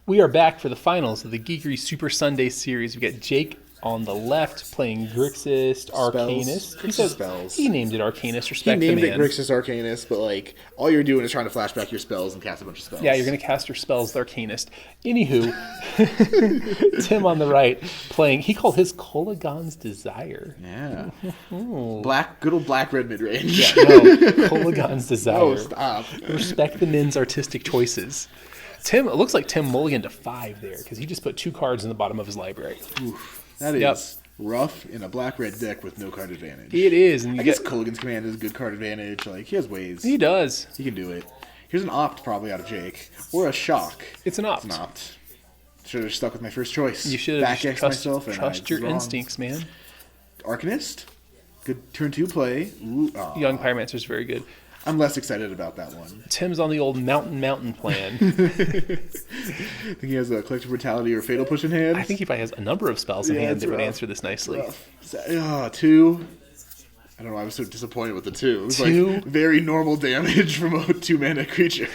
We are back for the finals of the Geekery Super Sunday series. We got Jake on the left playing Grixis Arcanist. He says spells. he named it Arcanist. Respect He named the it man. Grixis Arcanist, but like all you're doing is trying to flash back your spells and cast a bunch of spells. Yeah, you're going to cast your spells with Arcanist. Anywho, Tim on the right playing, he called his Kolaghan's Desire. Yeah. Good old black-red midrange. Yeah, no, Kolaghan's Desire. Oh, stop. Respect the men's artistic choices. Tim, it looks like Tim mulliganed to 5 there because he just put 2 cards in the bottom of his library. Oof, that is rough in a black-red deck with no card advantage. It is. And I guess Kolaghan's Command is a good card advantage. Like, he has ways. He does. He can do it. Here's an opt probably out of Jake. Or a shock. It's an opt. It's an opt. Should have stuck with my first choice. You should have just trust your wrong. instincts, man. Arcanist. Good turn 2 play. Ooh, Young Pyromancer is very good. I'm less excited about that one. Tim's on the old mountain plan. Think he has a Collective Brutality or Fatal Push in hand? I think he probably has a number of spells in hand that would answer this nicely. 2. I don't know, I was so disappointed with the 2. It was 2? like very normal damage from a 2-mana creature.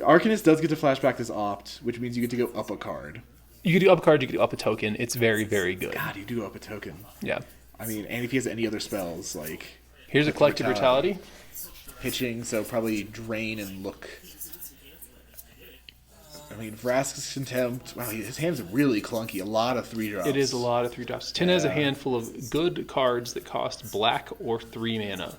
Arcanist does get to flashback this opt, which means you get to go up a card. You could do up a card, you could do up a token. It's very, very good. God, you do go up a token. Yeah. I mean, and if he has any other spells, like... Here's a Collective Brutality. Pitching, so probably Drain and Look. I mean, Vrask's Contempt. Wow, his hand's really clunky. A lot of 3-drops. It is a lot of 3-drops. Tin has a handful of good cards that cost black or 3 mana.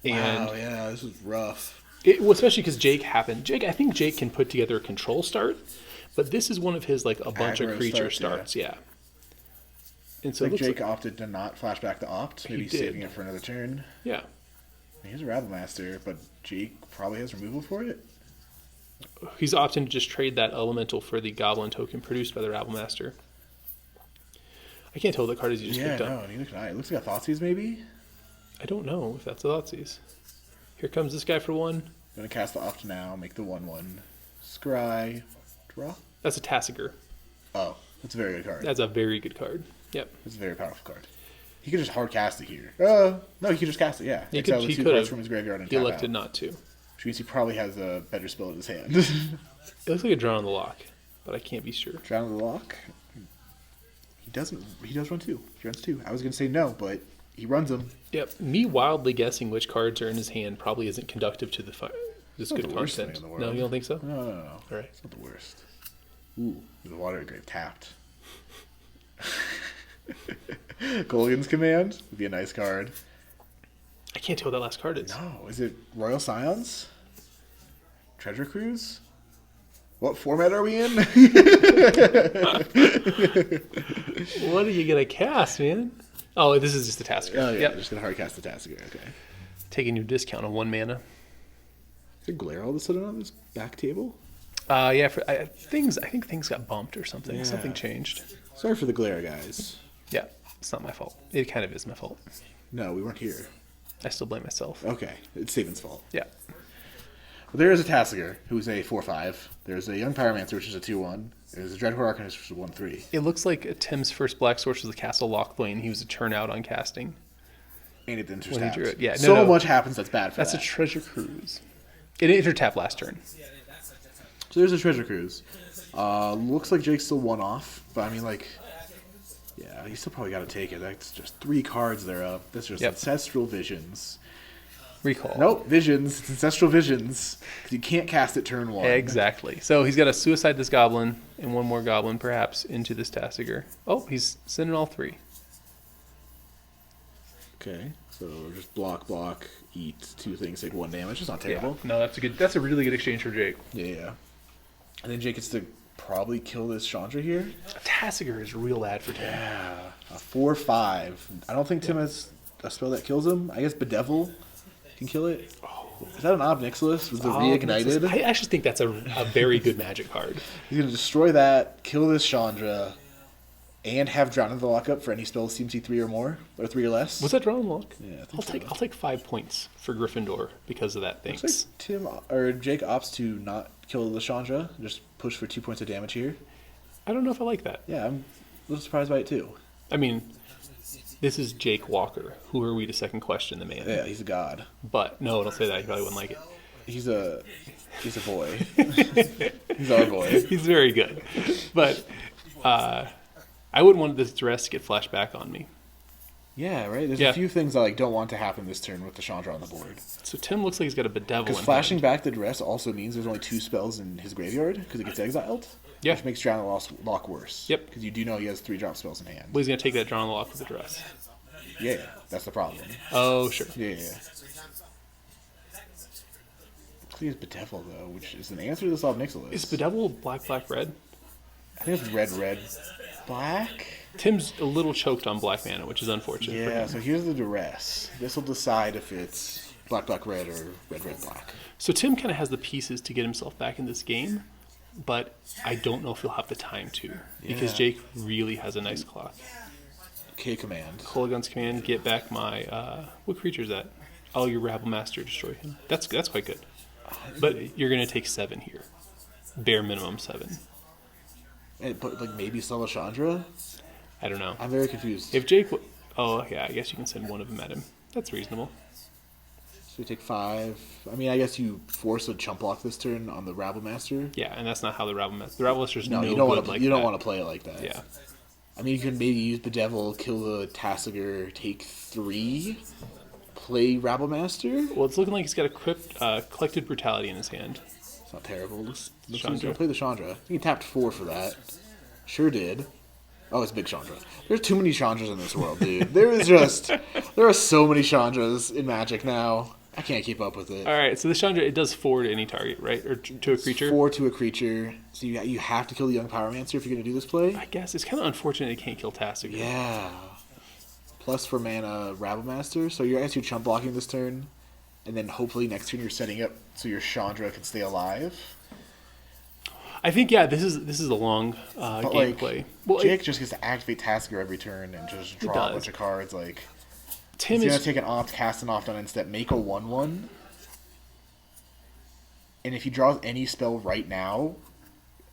And wow, yeah, this is rough. Especially because I think Jake can put together a control start, but this is one of his, like, a bunch of creature starts. Yeah. And so like Jake opted to not flashback the opt, maybe did. saving it for another turn. Yeah. He's a Rabblemaster, but Jake probably has removal for it. He's opting to just trade that elemental for the goblin token produced by the Rabblemaster. I can't tell what the card is you just picked up. Yeah, no, neither can I. It looks like a Thoughtseize, maybe? I don't know if that's a Thoughtseize. Here comes this guy for 1. I'm going to cast the opt now, make the 1/1. Scry. Draw? That's a Tasigur. Oh, that's a very good card. That's a very good card. Yep. It's a very powerful card. He could just hard cast it here. No, he could just cast it, yeah. He could have. From his graveyard and he elected not to. Which means he probably has a better spell in his hand. It looks like a Drowned Loch, but I can't be sure. Drowned Loch? He does run 2. He runs 2. I was going to say no, but he runs them. Yep. Me wildly guessing which cards are in his hand probably isn't conductive to the this good content. No, you don't think so? No. All right. It's not the worst. Ooh, the Water Grave tapped. Kolaghan's Command would be a nice card. I can't tell what that last card is. No, is it Royal Scions? Treasure Cruise? What format are we in? What are you going to cast, man? Oh, this is just a Tasigur. Oh, yeah, yep. just going to hard cast the Tasigur, okay. Taking your discount on 1 mana. Is there glare all of a sudden on this back table? Yeah, I think things got bumped or something. Yeah. Something changed. Sorry for the glare, guys. Yeah, it's not my fault. It kind of is my fault. No, we weren't here. I still blame myself. Okay, it's Steven's fault. Yeah. Well, there is a Tasigur, who's a 4/5. There's a Young Pyromancer, which is a 2/1. There's a Dreadhorde Arcanist, which is a 1/3. It looks like Tim's first black source was the Castle Lochthwain. He was a turnout on casting. And it didn't When he drew it. Yeah, so much happens that's bad for That's that. a Treasure Cruise. It intertapped last turn. So there's a Treasure Cruise. Looks like Jake's still 1 off, but I mean, like, yeah, you still probably got to take it. That's just 3 cards there up. That's just Ancestral Visions. Recall. Nope, Visions. It's Ancestral Visions. 'Cause you can't cast it turn 1. Exactly. So he's got to suicide this goblin and 1 more goblin, perhaps, into this Tasigur. Oh, he's sending all 3. Okay, so just block, eat 2 things, take 1 damage. It's not terrible. Yeah. No, that's a really good exchange for Jake. Yeah. And then Jake gets to probably kill this Chandra here. Tasigur is real bad for Tim. Yeah. A 4/5. I don't think Tim has a spell that kills him. I guess Bedevil can kill it. Oh. Is that an Ob Nixilis? Was the Reignited? I actually think that's a very good magic card. He's going to destroy that, kill this Chandra, and have Drowned the Loch up for any spells CMC 3 or more, or 3 or less. Was that Drowned Loch? Yeah, I think I'll take 5 points for Gryffindor because of that. Thanks. Looks like Tim or Jake opts to not kill the Chandra, just push for 2 points of damage here. I don't know if I like that. Yeah, I'm a little surprised by it too. I mean, this is Jake Walker. Who are we to second question the man? Yeah, he's a god. But no, don't say that. He probably wouldn't like it. He's a He's a boy. He's our boy. He's very good. But I wouldn't want this duress to get flashed back on me. Yeah, right? There's a few things I don't want to happen this turn with the Chandra on the board. So Tim looks like he's got a Bedevil. Because flashing back the duress also means there's only 2 spells in his graveyard because it gets exiled. Yeah. Which makes Drowned Loch worse. Yep. Because you do know he has 3-drop spells in hand. Well, he's going to take that Drowned Loch with the duress. Yeah, that's the problem. Oh, sure. Yeah. He has Bedevil, though, which is an answer to this Ob Nixilis. Is Bedevil black, black, red? I think it's red, red, black. Tim's a little choked on black mana, which is unfortunate. Yeah, so here's the duress. This will decide if it's black, black, red, or red, red, black. So Tim kind of has the pieces to get himself back in this game, but I don't know if he'll have the time to, because Jake really has a nice clock. K command. Kolaghan's command, get back my... what creature is that? Oh, your Rabble Master, destroy him. That's quite good. But you're going to take 7 here. Bare minimum 7. But like maybe sell a Chandra? I don't know. I'm very confused. If Jake... Oh, yeah, I guess you can send one of them at him. That's reasonable. So we take 5. I mean, I guess you force a chump block this turn on the Rabble Master. Yeah, and that's not how the Rabble Master... The Rabble Master's no you don't good want to. like You that. don't want to play it like that. Yeah. I mean, you can maybe use Bedevil, kill the Tasigur, take 3, play Rabble Master. Well, it's looking like he's got a Collective Brutality in his hand. It's not terrible. Looks like Chandra. he's gonna play the Chandra. I think he tapped 4 for that. Sure did. Oh, it's big Chandra. There's too many Chandras in this world, dude. There are so many Chandras in Magic now. I can't keep up with it. All right, so the Chandra, it does 4 to any target, right? Or to a creature? 4 to a creature. So you have to kill the Young Pyromancer if you're going to do this play? I guess. It's kind of unfortunate it can't kill Tasigur. Yeah. Plus for mana, Rabble Master. So you're actually chump blocking this turn. And then hopefully next turn you're setting up so your Chandra can stay alive. I think, yeah, this is a long gameplay. Well, Jake just gets to activate Tasigur every turn and just draw a bunch of cards. Like, Tim he's is... going to take an opt, cast an opt on instead, make a 1/1. And if he draws any spell right now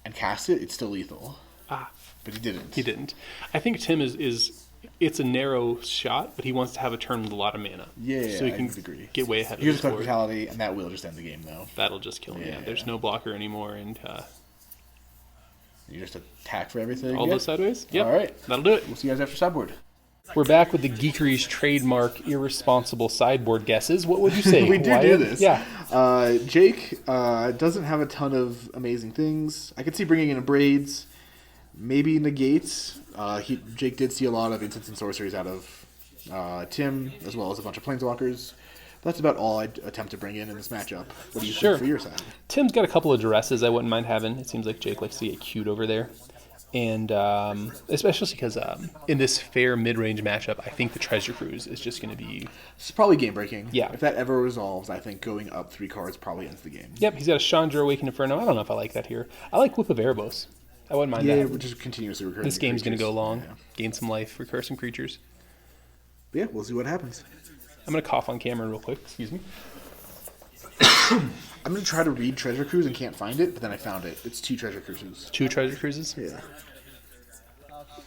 and casts it, it's still lethal. But he didn't. He didn't. I think Tim is it's a narrow shot, but he wants to have a turn with a lot of mana. Yeah, so he I can would agree. get way ahead of Here's his Collective board. Brutality, and that will just end the game, though. That'll just kill him. Yeah. There's no blocker anymore, and you just attack for everything. all those sideways. Yep. All right, that'll do it. We'll see you guys after sideboard. We're back with the Geekery's trademark irresponsible sideboard guesses. What would you say? We do this. Yeah. Jake doesn't have a ton of amazing things. I could see bringing in Braids, maybe Negates. Jake did see a lot of instants and sorceries out of Tim, as well as a bunch of Planeswalkers. That's about all I'd attempt to bring in this matchup. What do you think for your side? Tim's got a couple of duresses I wouldn't mind having. It seems like Jake likes to get cute over there. And especially because in this fair mid-range matchup, I think the Treasure Cruise is just going to be... It's probably game-breaking. Yeah. If that ever resolves, I think going up 3 cards probably ends the game. Yep, he's got a Chandra, Awakened Inferno. I don't know if I like that here. I like Whip of Erebos. I wouldn't mind that. Yeah, just continuously recurring. This game's going to go long. Yeah. Gain some life, recur some creatures. But yeah, we'll see what happens. I'm going to cough on camera real quick. Excuse me. I'm going to try to read Treasure Cruise and can't find it, but then I found it. It's 2 Treasure Cruises. 2 Treasure Cruises? Yeah.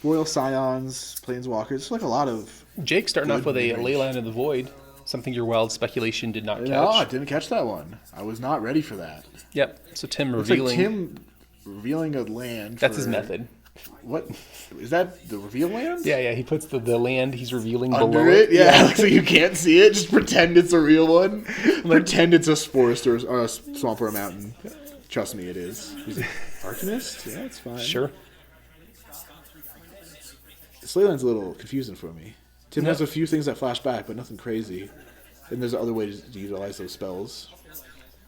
Royal Scions, Planeswalkers. It's like a lot of... Jake starting off with a mid-range. Leyline of the Void. Something your wild speculation did not catch. No, I didn't catch that one. I was not ready for that. Yep. So Tim Looks revealing... like Tim revealing a land. That's his method. What? Is that the reveal land? Yeah. He puts the land he's revealing Under below it? Yeah, Yeah. so you can't see it. Just pretend it's a real one. Pretend it's a forest or a swamp or a mountain. Trust me, it is. Arcanist? Yeah, it's fine. Sure. Slayland's a little confusing for me. Tim has a few things that flash back, but nothing crazy. And there's other ways to utilize those spells.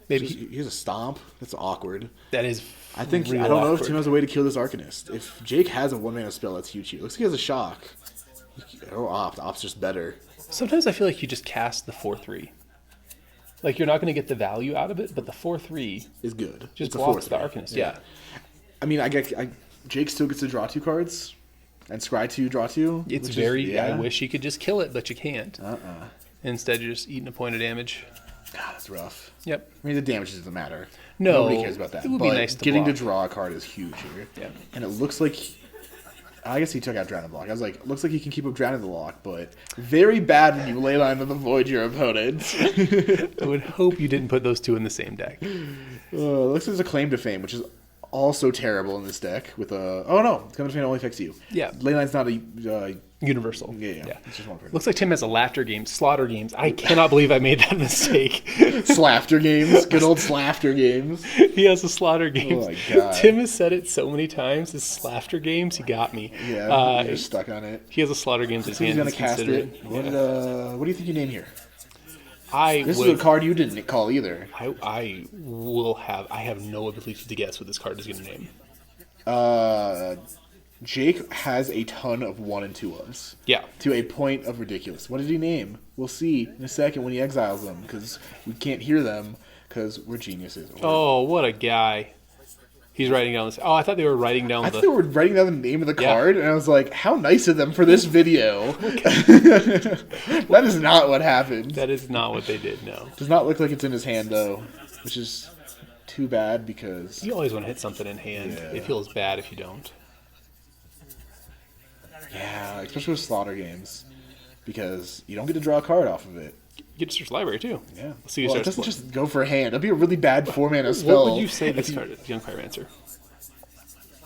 Maybe He has a stomp. That's awkward. that is. I think real I don't know if awkward. Tim has a way to kill this Arcanist. If Jake has a 1-mana spell, that's huge. It looks like he has a shock. Or opt. Opt's just better. Sometimes I feel like you just cast the 4/3. Like you're not going to get the value out of it, but the 4/3 Is good. just It's a blocks the 4/3. Arcanist. Yeah. I mean, Jake still gets to draw 2 cards, and scry 2, draw 2. It's which very. Is, yeah. I wish you could just kill it, but you can't. Instead, you're just eating a point of damage. God, that's rough. Yep. I mean, the damage doesn't matter. No, Nobody cares about that. it would be But nice to getting block. to draw a card is huge here. Yeah. And it looks like I guess he took out Drowned Loch. I was like, looks like he can keep up Drowned Loch, but very bad when you ley line to the void your opponent. I would hope you didn't put those two in the same deck. Looks like there's a Claim to Fame, which is also terrible in this deck. With a Claim to Fame only affects you. Yeah, Leyline's not a universal. Yeah. It's just one for Looks like Tim has a Laughter Games, Slaughter Games. I cannot believe I made that mistake. Slafter Games, good old Slafter Games. He has a Slaughter Games. Oh my God. Tim has said it so many times. His Slafter Games, he got me. Yeah, you're stuck on it. He has a Slaughter Games in his hand. He's gonna cast it. What do you think you name here? This is a card you didn't call either. I have no ability to guess what this card is going to name. Jake has a ton of 1 and 2 ofs. Yeah. To a point of ridiculous. What did he name? We'll see in a second when he exiles them, because we can't hear them because we're geniuses. Oh, what a guy. He's writing down this. Oh, I thought they were writing down I thought they were writing down the name of the card, and I was like, how nice of them for this video. That is not what happened. That is not what they did, no. Does not look like it's in his hand, though, which is too bad because... You always want to hit something in hand. Yeah. It feels bad if you don't. Yeah, especially with Slaughter Games, because you don't get to draw a card off of it. You get to search library, too. Yeah. Let's see well, it doesn't just go for a hand. That'd be a really bad 4-mana spell. What would you say this card is? Young Pyromancer.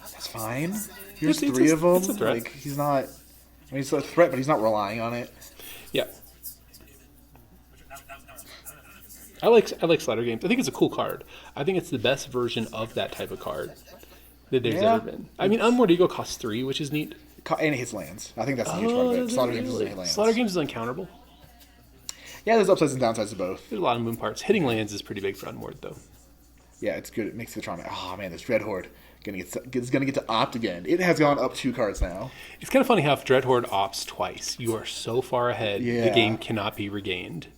That's fine. Here's 3 of them. It's a threat. Like, he's not... I mean, it's a threat, but he's not relying on it. Yeah. I like Slaughter Games. I think it's a cool card. I think it's the best version of that type of card that there's ever been. I mean, Unmoored Ego costs 3, which is neat. And it hits lands. I think that's the huge part of it. Slaughter Games doesn't hit lands. Slaughter Games is uncounterable. Yeah, there's upsides and downsides to both. There's a lot of moon parts. Hitting lands is pretty big for Unmoored, though. Yeah, it's good. It makes the trauma. Oh, man, this Dreadhorde is going to get to opt again. It has gone up 2 cards now. It's kind of funny how if Dreadhorde opts twice, you are so far ahead, the game cannot be regained.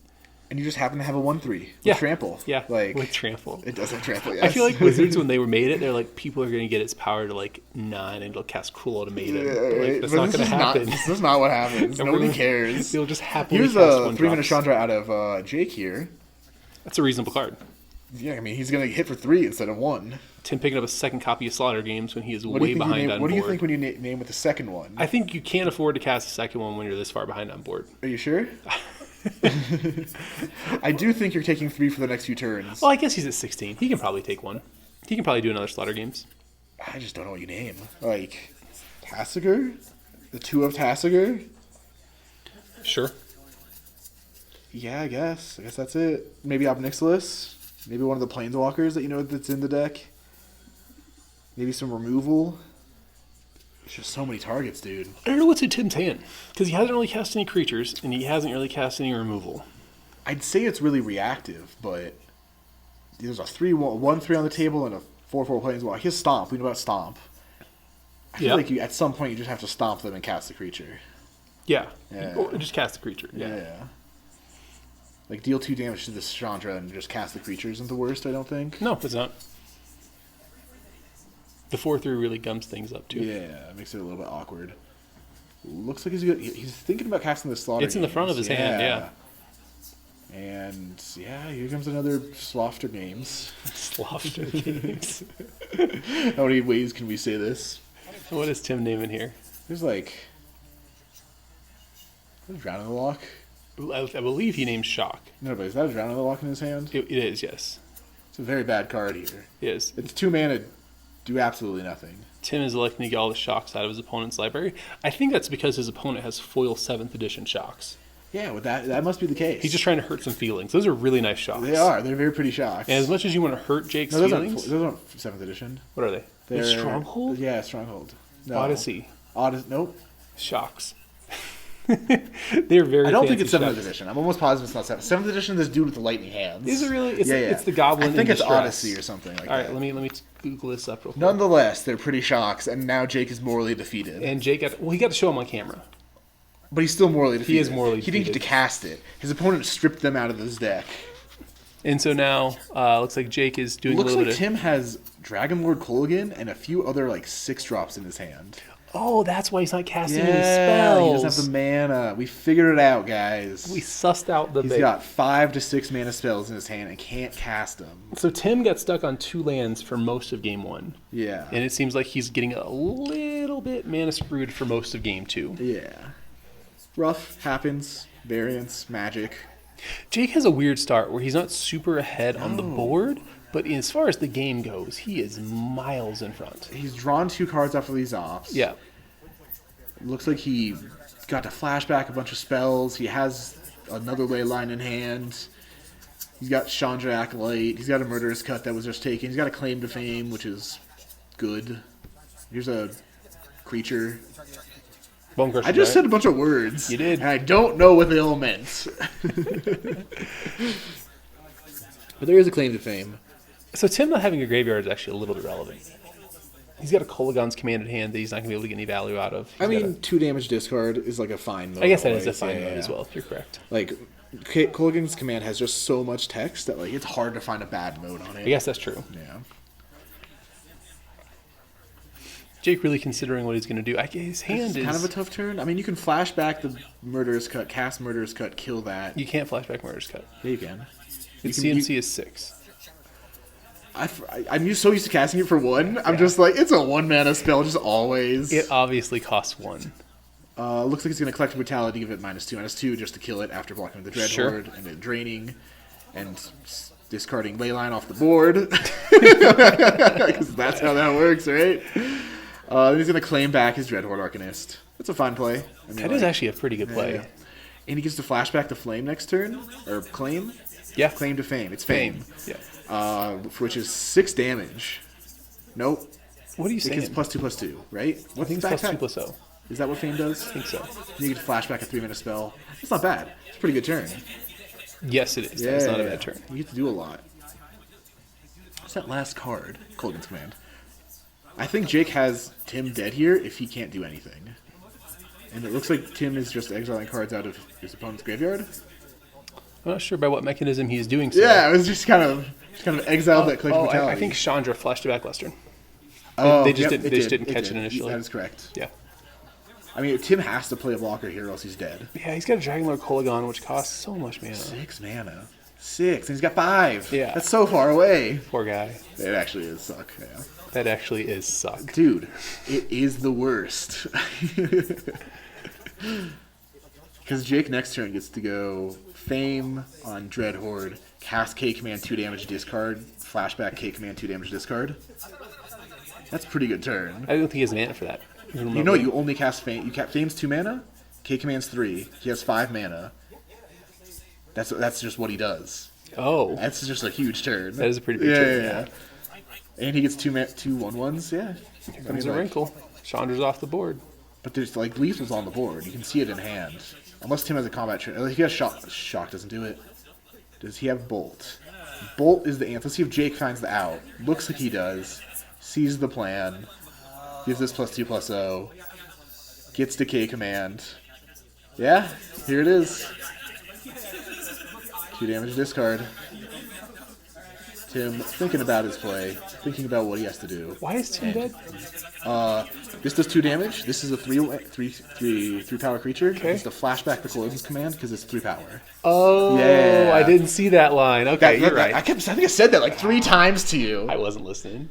And you just happen to have a 1/3 with trample. Yeah, like, with trample. It does have trample, yes. I feel like Wizards, when they made it, they're like, people are going to get its power to like 9 and it'll cast Cruel Ultimatum. Yeah, like, that's not going to happen. This is not what happens. Nobody cares. They'll just happily Here's cast a 1 3-mana Chandra out of Jake here. That's a reasonable card. Yeah, I mean, he's going to hit for 3 instead of 1. Tim picking up a second copy of Slaughter Games when he is way behind on board. What do you think when you name with the second one? I think you can't afford to cast a second one when you're this far behind on board. Are you sure? I do think you're taking 3 for the next few turns. Well, I guess he's at 16. He can probably take 1. He can probably do another Slaughter Games. I just don't know what you name. Like, Tasigur? The 2 of Tasigur? Sure. Yeah, I guess. I guess that's it. Maybe Ob Nixilis. Maybe one of the Planeswalkers that you know that's in the deck. Maybe some removal. There's just so many targets, dude. I don't know what's in Tim's hand, because he hasn't really cast any creatures, and he hasn't really cast any removal. I'd say it's really reactive, but there's a 1/3 on the table and a 4/4 Planeswalker. He has Stomp. We know about Stomp. I feel like at some point you just have to stomp them and cast the creature. Yeah. Or just cast the creature. Yeah. Like, deal 2 damage to this Chandra and just cast the creature isn't the worst, I don't think. No, it's not. The 4/3 really gums things up, too. Yeah, it makes it a little bit awkward. Looks like he's thinking about casting the Slaughter It's in the front of his hand, yeah. And, here comes another Slaughter Games. Slaughter Games. How many ways can we say this? What is Tim naming here? There's like... Is that Drowned Loch? I believe he named Shock. No, but is that a Drowned Loch in his hand? It is, yes. It's a very bad card here. It is. It's 2 mana, do absolutely nothing. Tim is electing to get all the shocks out of his opponent's library. I think that's because his opponent has foil 7th edition shocks. Yeah, well, that must be the case. He's just trying to hurt some feelings. Those are really nice shocks. They are. They're very pretty shocks. And as much as you want to hurt Jake's feelings... Those aren't 7th edition. What are they? They're Stronghold? Yeah, Stronghold. No. Odyssey. Nope. Shocks. They're very I don't think it's 7th edition. I'm almost positive it's not 7th. 7th edition, this dude with the lightning hands. Is it really? It's the Goblin. I think it's Odyssey or something like that. All right, let me Google this up real quick. Nonetheless, they're pretty shocks, and now Jake is morally defeated. And Jake he got to show him on camera. But he's still morally defeated. He is morally defeated. He didn't get to cast it. His opponent stripped them out of his deck. And so now, looks like Jake is doing a little bit of... Tim has Dragonlord Kolaghan and a few other, 6-drops in his hand. Oh, that's why he's not casting any spells. He doesn't have the mana. We figured it out, guys. We sussed out the He's got 5 to 6 mana spells in his hand and can't cast them. So Tim got stuck on 2 lands for most of game 1. Yeah. And it seems like he's getting a little little bit mana screwed for most of game 2. Yeah. Rough, happens, variance, magic. Jake has a weird start where he's not super ahead on the board, but as far as the game goes, he is miles in front. He's drawn 2 cards off of these ops. Yeah. Looks like he got to flashback a bunch of spells. He has another ley line in hand. He's got Chandra Acolyte. He's got a Murderous Cut that was just taken. He's got a Claim to Fame, which is good. Here's a creature. Bonecrusher I just Giant. said a bunch of words. You did. And I don't know what they all meant. But there is a Claim to Fame. So Tim not having a graveyard is actually a little bit relevant. He's got a Kolaghan's commanded hand that he's not going to be able to get any value out of. I mean, 2 damage discard is like a fine mode. I guess that is a always. fine mode as well. You're correct. Like, Kolaghan's command has just so much text that like it's hard to find a bad mode on it. I guess that's true. Yeah. Jake really considering what he's going to do. His hand is kind of a tough turn. I mean, you can flash back the Murderous Cut, cast Murderous Cut, kill that. You can't flashback Murderous Cut. Yeah, you can. Its CMC is 6. I'm so used to casting it for 1. I'm just like, it's a 1 mana spell, just always. It obviously costs 1. Looks like it's going to Collective Brutality, give it -2/-2 just to kill it after blocking with the Dreadhorde, and then draining and discarding Leyline off the board. Because that's how that works, right? Then he's going to claim back his Dreadhorde Arcanist. That's a fine play. I mean, That is actually a pretty good play. yeah. And he gets to flashback the Flame next turn, or claim? Yeah. Claim to Fame. It's Fame. Yeah. Which is 6 damage. Nope. What are you Because saying? it's +2/+2, right? I What's think the it's backpack? +2/+0. Is that what Fame does? I think so. You get to flashback a 3-mana spell. It's not bad. It's a pretty good turn. Yes, it is. That's not a bad turn. You get to do a lot. What's that last card? Kolaghan's Command. I think Jake has Tim dead here if he can't do anything. And it looks like Tim is just exiling cards out of his opponent's graveyard. I'm not sure by what mechanism he's doing so. Yeah, it was just kind of exiled that Collective Brutality. I think Chandra flashed it back last turn. Oh, They just yep, didn't catch it initially. That is correct. Yeah. I mean, Tim has to play a blocker here or else he's dead. Yeah, he's got a Dragonlord Kolaghan, which costs so much mana. 6 mana. 6, and he's got 5. Yeah. That's so far away. Poor guy. It actually is suck, yeah. That actually is suck. Dude, it is the worst. Because Jake next turn gets to go Fame on Dreadhorde, cast K-Command 2 damage discard, flashback K-Command 2 damage discard. That's a pretty good turn. I don't think he has mana for that. You know you only cast Fame. You cast Fame's 2 mana, K-Command's 3. He has 5 mana. That's just what he does. Oh. That's just a huge turn. That is a pretty big turn. Yeah. And he gets 2 1/1s, yeah. Here comes a wrinkle. Chandra's off the board. But there's like Lethal's on the board. You can see it in hand. Unless Tim has a combat turn. He has shock. Shock doesn't do it. Does he have Bolt? Bolt is the answer. Let's see if Jake finds the out. Looks like he does. Sees the plan. Gives this +2/+0. Gets to K command. Yeah, here it is. 2 damage discard. Tim thinking about his play, thinking about what he has to do. Why is Tim dead? This does 2 damage. This is a 3 power creature. Okay. It's the flashback the Kolaghan's command because it's 3 power. Oh, Yeah. I didn't see that line. Okay, you're right. I think I said that like 3 times to you. I wasn't listening.